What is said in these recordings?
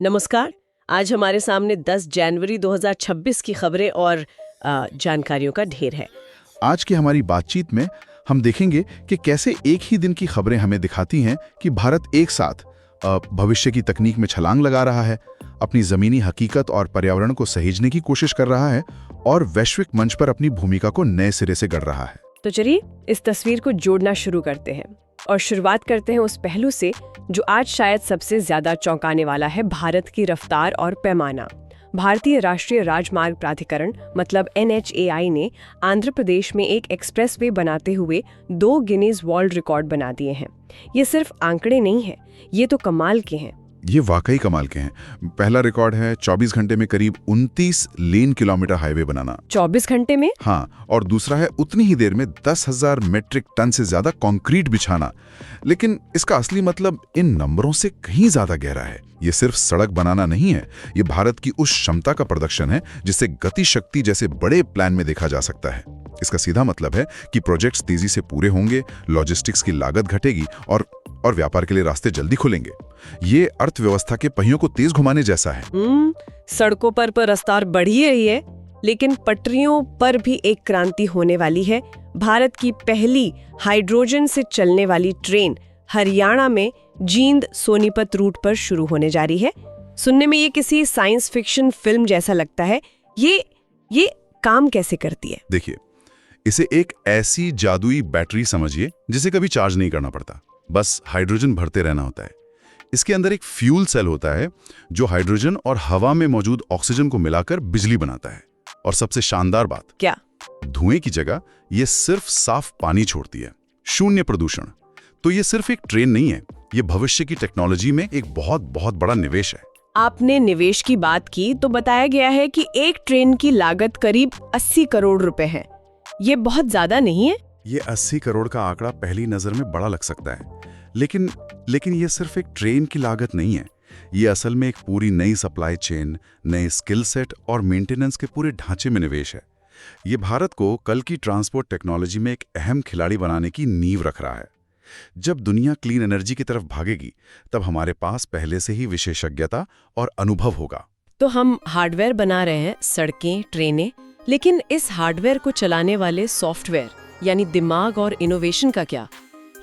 नमस्कार। आज हमारे सामने 10 जनवरी 2026 की खबरें और जानकारियों का ढेर है। आज की हमारी बातचीत में हम देखेंगे कि कैसे एक ही दिन की खबरें हमें दिखाती हैं कि भारत एक साथ भविष्य की तकनीक में छलांग लगा रहा है, अपनी जमीनी हकीकत और पर्यावरण को सहेजने की कोशिश कर रहा है और वैश्विक मंच पर अपनी भूमिका को नए सिरे से गढ़ रहा है। तो चलिए इस तस्वीर को जोड़ना शुरू करते हैं और शुरुआत करते हैं उस पहलू से जो आज शायद सबसे ज्यादा चौंकाने वाला है, भारत की रफ्तार और पैमाना। भारतीय राष्ट्रीय राजमार्ग प्राधिकरण मतलब NHAI ने आंध्र प्रदेश में एक एक्सप्रेसवे बनाते हुए 2 गिनीज वर्ल्ड रिकॉर्ड बना दिए हैं। ये सिर्फ आंकड़े नहीं हैं, ये तो कमाल के हैं। ये वाकई कमाल के हैं। पहला रिकॉर्ड है 24 घंटे में करीब 29 लेन किलोमीटर हाईवे बनाना। 24 घंटे में? हाँ, और दूसरा है उतनी ही देर में 10,000 मेट्रिक टन से ज्यादा कंक्रीट बिछाना। लेकिन इसका असली मतलब इन नंबरों से कहीं ज्यादा गहरा है। ये सिर्फ सड़क बनाना नहीं है, ये भारत की उस क्षमता का प्रदर्शन है जिसे गति शक्ति जैसे बड़े प्लान में देखा जा सकता है। इसका सीधा मतलब है कि प्रोजेक्ट्स तेजी से पूरे होंगे, लॉजिस्टिक्स की लागत घटेगी और व्यापार के लिए रास्ते जल्दी खुलेंगे। ये अर्थव्यवस्था के पहियों को तेज घुमाने जैसा है। सड़कों पर रफ्तार बढ़ी रही है, लेकिन पटरियों पर भी एक क्रांति होने वाली है। भारत की पहली हाइड्रोजन से चलने वाली ट्रेन हरियाणा में जींद सोनीपत रूट पर शुरू होने जा रही है। सुनने में ये किसी साइंस फिक्शन फिल्म जैसा लगता है। ये काम कैसे करती है? देखिए, इसे एक ऐसी जादुई बैटरी समझिए जिसे कभी चार्ज नहीं करना पड़ता, बस हाइड्रोजन भरते रहना होता है। इसके अंदर एक फ्यूल सेल होता है जो हाइड्रोजन और हवा में मौजूद ऑक्सीजन को मिलाकर बिजली बनाता है। और सबसे शानदार बात, क्या? धुएं की जगह ये सिर्फ साफ पानी छोड़ती है, शून्य प्रदूषण। तो ये सिर्फ एक ट्रेन नहीं है, ये भविष्य की टेक्नोलॉजी में एक बहुत बहुत बड़ा निवेश है। आपने निवेश की बात की तो बताया गया है कि एक ट्रेन की लागत करीब 80 करोड़ रुपए है। ये बहुत ज्यादा नहीं है? ये 80 करोड़ का आंकड़ा पहली नजर में बड़ा लग सकता है, लेकिन ये सिर्फ एक ट्रेन की लागत नहीं है। ये असल में एक पूरी नई सप्लाई चेन, नए स्किल सेट और मेंटेनेंस के पूरे ढांचे में निवेश है। ये भारत को कल की ट्रांसपोर्ट टेक्नोलॉजी में एक अहम खिलाड़ी बनाने की नींव रख रहा है। जब दुनिया क्लीन एनर्जी की तरफ भागेगी, तब हमारे पास पहले से ही विशेषज्ञता और अनुभव होगा। तो हम हार्डवेयर बना रहे हैं, सड़कें, ट्रेनें, लेकिन इस हार्डवेयर को चलाने वाले सॉफ्टवेयर यानी दिमाग और इनोवेशन का क्या?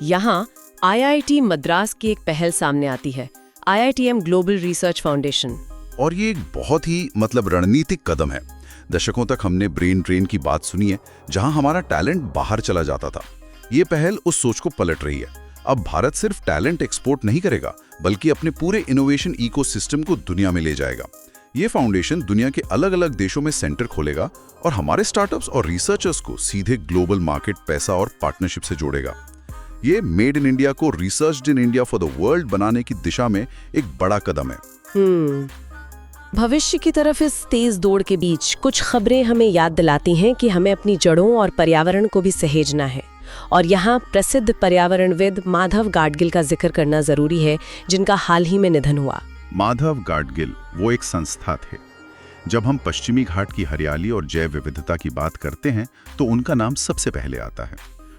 यहाँ IIT मद्रास की एक पहल सामने आती है, IITM ग्लोबल रिसर्च फाउंडेशन। और ये एक बहुत ही रणनीतिक कदम है। दशकों तक हमने ब्रेन ड्रेन की बात सुनी है, जहां हमारा टैलेंट बाहर चला जाता था। ये पहल उस सोच को पलट रही है। अब भारत सिर्फ टैलेंट एक्सपोर्ट नहीं करेगा, बल्कि अपने पूरे इनोवेशन इकोसिस्टम को दुनिया में ले जाएगा। ये फाउंडेशन दुनिया के अलग अलग देशों में सेंटर खोलेगा और हमारे स्टार्टअप्स और रिसर्चर्स को सीधे ग्लोबल मार्केट, पैसा और पार्टनरशिप से जोड़ेगा। ये मेड इन इंडिया को researched in India for the world बनाने की दिशा में एक बड़ा कदम है। भविष्य की तरफ इस तेज दौड़ के बीच कुछ खबरें हमें याद दिलाती हैं कि हमें अपनी जड़ों और पर्यावरण को भी सहेजना है। और यहाँ प्रसिद्ध पर्यावरणविद माधव गाडगिल का जिक्र करना जरूरी है, जिनका हाल ही में निधन हुआ। माधव गाडगिल वो एक संस्था थे। जब हम पश्चिमी घाट की हरियाली और जैव विविधता की बात करते हैं तो उनका नाम सबसे पहले आता है।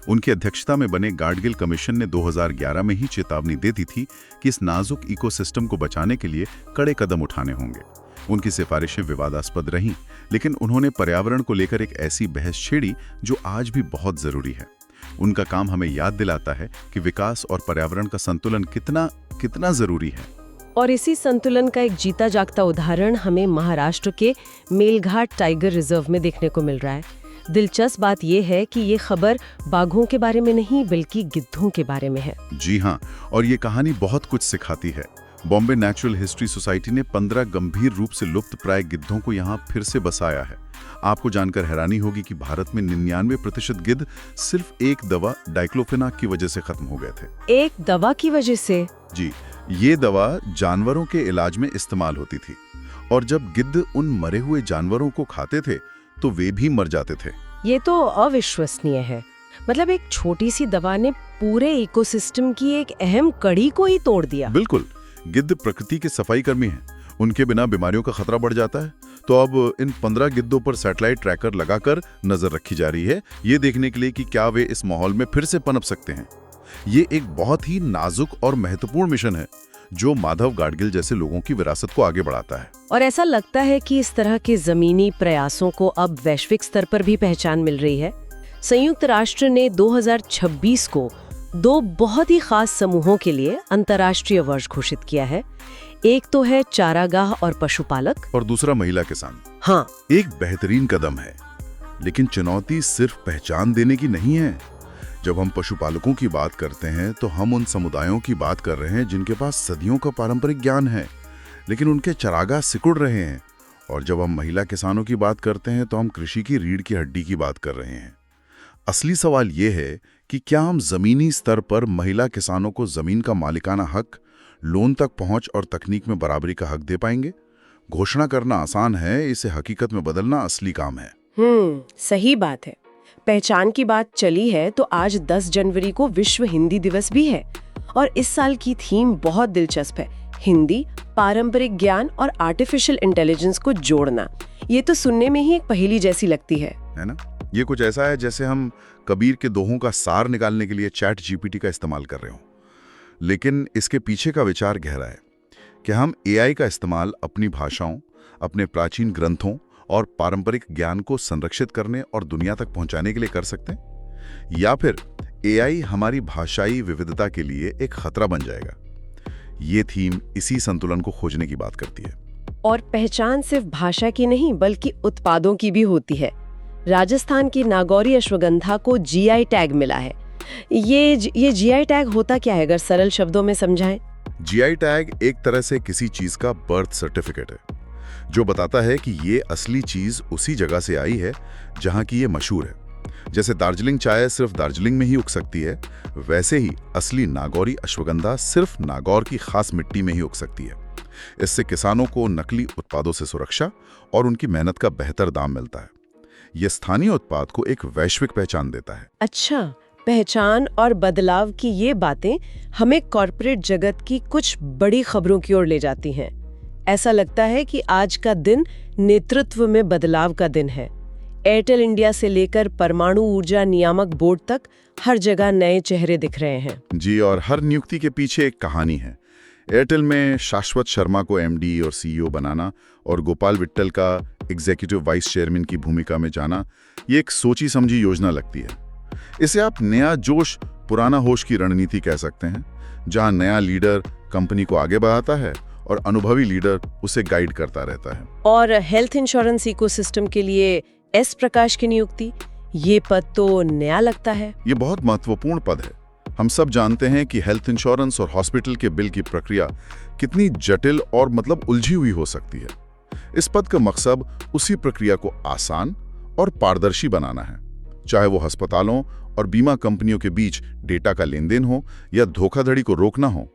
उनकी अध्यक्षता में बने गाडगिल कमीशन ने 2011 में ही चेतावनी दे दी थी कि इस नाजुक इकोसिस्टम को बचाने के लिए कड़े कदम उठाने होंगे। उनकी सिफारिशें विवादास्पद रहीं, लेकिन उन्होंने पर्यावरण को लेकर एक ऐसी बहस छेड़ी जो आज भी बहुत जरूरी है। उनका काम हमें याद दिलाता है कि विकास और पर्यावरण का संतुलन कितना जरूरी है। और इसी संतुलन का एक जीता जागता उदाहरण हमें महाराष्ट्र के मेलघाट टाइगर रिजर्व में देखने को मिल रहा है। दिलचस्प बात यह है कि ये खबर बाघों के बारे में नहीं, बल्कि गिद्धों के बारे में है। जी हाँ, और ये कहानी बहुत कुछ सिखाती है। बॉम्बे नेचुरल हिस्ट्री सोसाइटी ने 15 गंभीर रूप से लुप्त प्राय गिद्धों को यहाँ फिर से बसाया है। आपको जानकर हैरानी होगी कि भारत में 99% गिद्ध सिर्फ एक दवा डाइक्लोफेनाक की वजह से खत्म हो गए थे। एक दवा की वजह से? जी, ये दवा जानवरों के इलाज में इस्तेमाल होती थी, और जब गिद्ध उन मरे हुए जानवरों को खाते थे तो वे भी मर जाते थे। ये तो अविश्वसनीय है। मतलब एक छोटी सी दवा ने पूरे इकोसिस्टम की एक अहम कड़ी को ही तोड़ दिया। बिल्कुल, गिद्ध प्रकृति के सफाई कर्मी हैं। उनके बिना बीमारियों का खतरा बढ़ जाता है। तो अब इन 15 गिद्धों पर सैटेलाइट ट्रैकर लगाकर नजर रखी जा रही है, ये देखने के लिए कि क्या वे इस माहौल में फिर से पनप सकते हैं। ये एक बहुत ही नाजुक और महत्वपूर्ण मिशन है जो माधव गाडगिल जैसे लोगों की विरासत को आगे बढ़ाता है। और ऐसा लगता है कि इस तरह के जमीनी प्रयासों को अब वैश्विक स्तर पर भी पहचान मिल रही है। संयुक्त राष्ट्र ने 2026 को 2 बहुत ही खास समूहों के लिए अंतर्राष्ट्रीय वर्ष घोषित किया है। एक तो है चारागाह और पशुपालक, और दूसरा महिला किसान। हाँ, एक बेहतरीन कदम है, लेकिन चुनौती सिर्फ पहचान देने की नहीं है। जब हम पशुपालकों की बात करते हैं तो हम उन समुदायों की बात कर रहे हैं जिनके पास सदियों का पारंपरिक ज्ञान है, लेकिन उनके चरागाह सिकुड़ रहे हैं। और जब हम महिला किसानों की बात करते हैं तो हम कृषि की रीढ़ की हड्डी की बात कर रहे हैं। असली सवाल ये है कि क्या हम जमीनी स्तर पर महिला किसानों को जमीन का मालिकाना हक, लोन तक पहुंच और तकनीक में बराबरी का हक दे पाएंगे? घोषणा करना आसान है, इसे हकीकत में बदलना असली काम है। सही बात है। पहचान की बात चली है तो आज 10 जनवरी को विश्व हिंदी दिवस भी है, और इस साल की थीम बहुत दिलचस्प है। हिंदी, पारंपरिक ज्ञान और आर्टिफिशियल इंटेलिजेंस को जोड़ना। ये तो सुनने में ही एक पहेली जैसी लगती है ना? ये कुछ ऐसा है जैसे हम कबीर के दोहों का सार निकालने के लिए चैट जीपीटी का इस्तेमाल कर रहे हो। लेकिन इसके पीछे का विचार गहरा है कि हम एआई का इस्तेमाल अपनी भाषाओं, अपने प्राचीन ग्रंथों और पारंपरिक ज्ञान को संरक्षित करने और दुनिया तक पहुंचाने के लिए कर सकते हैं, या फिर एआई हमारी भाषाई विविधता के लिए एक खतरा बन जाएगा। ये थीम इसी संतुलन को खोजने की बात करती है। और पहचान सिर्फ भाषा की नहीं बल्कि उत्पादों की भी होती है। राजस्थान की नागौरी अश्वगंधा को जीआई टैग मिला है। ये जीआई टैग होता क्या है, अगर सरल शब्दों में समझाएं? जीआई टैग एक तरह से किसी चीज का बर्थ सर्टिफिकेट है, जो बताता है कि ये असली चीज उसी जगह से आई है जहां की ये मशहूर है। जैसे दार्जिलिंग चाय सिर्फ दार्जिलिंग में ही उग सकती है, वैसे ही असली नागौरी अश्वगंधा सिर्फ नागौर की खास मिट्टी में ही उग सकती है। इससे किसानों को नकली उत्पादों से सुरक्षा और उनकी मेहनत का बेहतर दाम मिलता है। यह स्थानीय उत्पाद को एक वैश्विक पहचान देता है। अच्छा, पहचान और बदलाव की ये बातें हमें कॉर्पोरेट जगत की कुछ बड़ी खबरों की ओर ले जाती हैं। ऐसा लगता है कि आज का दिन नेतृत्व में बदलाव का दिन है। एयरटेल इंडिया से लेकर परमाणु ऊर्जा नियामक बोर्ड तक हर जगह नए चेहरे दिख रहे हैं। जी, और हर नियुक्ति के पीछे एक कहानी है। एयरटेल में शाश्वत शर्मा को एमडी और सीईओ बनाना और गोपाल विट्टल का एग्जीक्यूटिव वाइस चेयरमैन की भूमिका में जाना, ये एक सोची समझी योजना लगती है। इसे आप नया जोश पुराना होश की रणनीति कह सकते हैं, जहां नया लीडर कंपनी को आगे बढ़ाता है और अनुभवी लीडर उसे गाइड करता रहता है। और हेल्थ इंश्योरेंस इकोसिस्टम के लिए एस प्रकाश की नियुक्ति, ये पद तो नया लगता है। ये बहुत महत्वपूर्ण पद है। हम सब जानते हैं कि हेल्थ इंश्योरेंस और हॉस्पिटल के बिल की प्रक्रिया कितनी जटिल और उलझी हुई हो सकती है। इस पद का मकसद उसी प्रक्रिया को आसान और पारदर्शी बनाना है, चाहे वो अस्पतालों और बीमा कंपनियों के बीच डेटा का लेन देन हो या धोखाधड़ी को रोकना हो।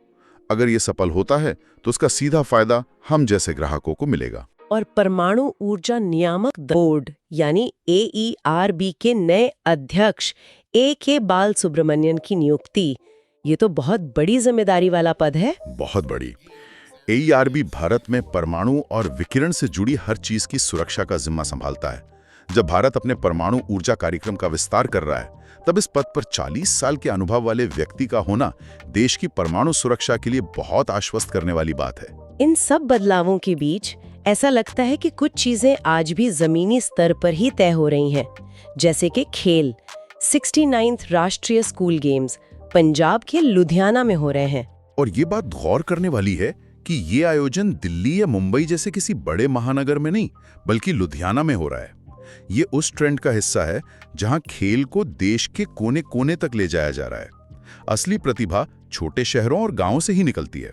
अगर ये सफल होता है तो उसका सीधा फायदा हम जैसे ग्राहकों को मिलेगा। और परमाणु ऊर्जा नियामक बोर्ड यानी AERB के नए अध्यक्ष AK बाल सुब्रमण्यन की नियुक्ति, ये तो बहुत बड़ी जिम्मेदारी वाला पद है। बहुत बड़ी। AERB भारत में परमाणु और विकिरण से जुड़ी हर चीज की सुरक्षा का जिम्मा संभालता है। जब भारत अपने परमाणु ऊर्जा कार्यक्रम का विस्तार कर रहा है, तब इस पद पर 40 साल के अनुभव वाले व्यक्ति का होना देश की परमाणु सुरक्षा के लिए बहुत आश्वस्त करने वाली बात है। इन सब बदलावों के बीच ऐसा लगता है कि कुछ चीजें आज भी जमीनी स्तर पर ही तय हो रही हैं, जैसे कि खेल। 69th राष्ट्रीय स्कूल गेम्स पंजाब के लुधियाना में हो रहे हैं। और ये बात गौर करने वाली है कि ये आयोजन दिल्ली या मुंबई जैसे किसी बड़े महानगर में नहीं, बल्कि लुधियाना में हो रहा है। ये उस ट्रेंड का हिस्सा है जहां खेल को देश के कोने कोने तक ले जाया जा रहा है। असली प्रतिभा छोटे शहरों और गांवों से ही निकलती है।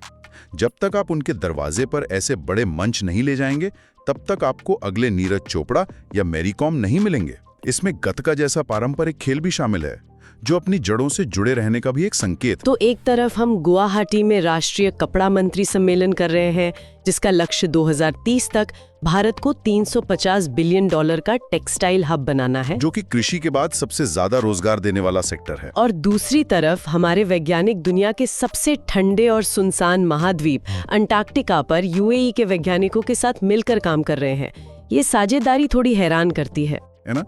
जब तक आप उनके दरवाजे पर ऐसे बड़े मंच नहीं ले जाएंगे, तब तक आपको अगले नीरज चोपड़ा या मैरी कॉम नहीं मिलेंगे। इसमें गतका जैसा पारंपरिक खेल भी शामिल है, जो अपनी जड़ों से जुड़े रहने का भी एक संकेत। तो एक तरफ हम गुवाहाटी में राष्ट्रीय कपड़ा मंत्री सम्मेलन कर रहे हैं, जिसका लक्ष्य 2030 तक भारत को $350 बिलियन का टेक्सटाइल हब बनाना है, जो कि कृषि के बाद सबसे ज्यादा रोजगार देने वाला सेक्टर है। और दूसरी तरफ हमारे वैज्ञानिक दुनिया के सबसे ठंडे और सुनसान महाद्वीप अंटार्कटिका पर UAE के वैज्ञानिकों के साथ मिलकर काम कर रहे हैं। ये साझेदारी थोड़ी हैरान करती है ना?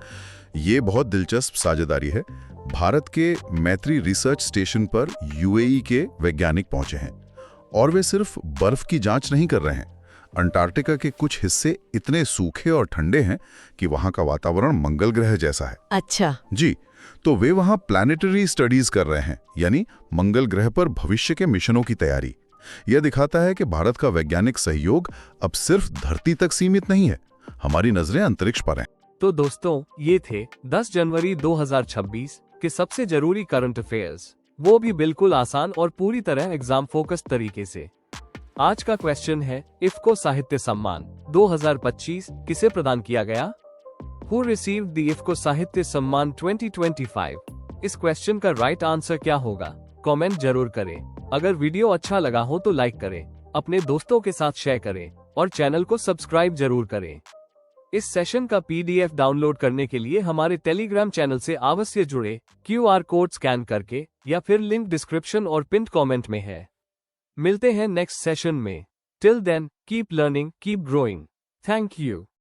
ये बहुत दिलचस्प साझेदारी है। भारत के मैत्री रिसर्च स्टेशन पर UAE के वैज्ञानिक पहुंचे हैं और वे सिर्फ बर्फ की जांच नहीं कर रहे हैं। अंटार्कटिका के कुछ हिस्से इतने सूखे और ठंडे हैं कि वहां का वातावरण मंगल ग्रह जैसा है। अच्छा। जी, तो वे वहां प्लैनेटरी स्टडीज कर रहे हैं, यानी मंगल ग्रह पर भविष्य के मिशनों की तैयारी। यह दिखाता है कि भारत का वैज्ञानिक सहयोग अब सिर्फ धरती तक सीमित नहीं है, हमारी नजरें अंतरिक्ष पर हैं। तो दोस्तों, ये थे 10 जनवरी 2026 के सबसे जरूरी करंट अफेयर्स, वो भी बिल्कुल आसान और पूरी तरह एग्जाम फोकस तरीके से। आज का क्वेश्चन है, इफ्को साहित्य सम्मान 2025 किसे प्रदान किया गया? Who received the इफ्को साहित्य सम्मान 2025? इस क्वेश्चन का राइट आंसर क्या होगा? कमेंट जरूर करें। अगर वीडियो अच्छा लगा हो तो लाइक करें, अपने दोस्तों के साथ शेयर करें और चैनल को सब्सक्राइब जरूर करें। इस सेशन का PDF डाउनलोड करने के लिए हमारे टेलीग्राम चैनल से अवश्य जुड़े, QR कोड स्कैन करके, या फिर लिंक डिस्क्रिप्शन और पिन कमेंट में है। मिलते हैं नेक्स्ट सेशन में। Till then, keep learning, keep growing. Thank you.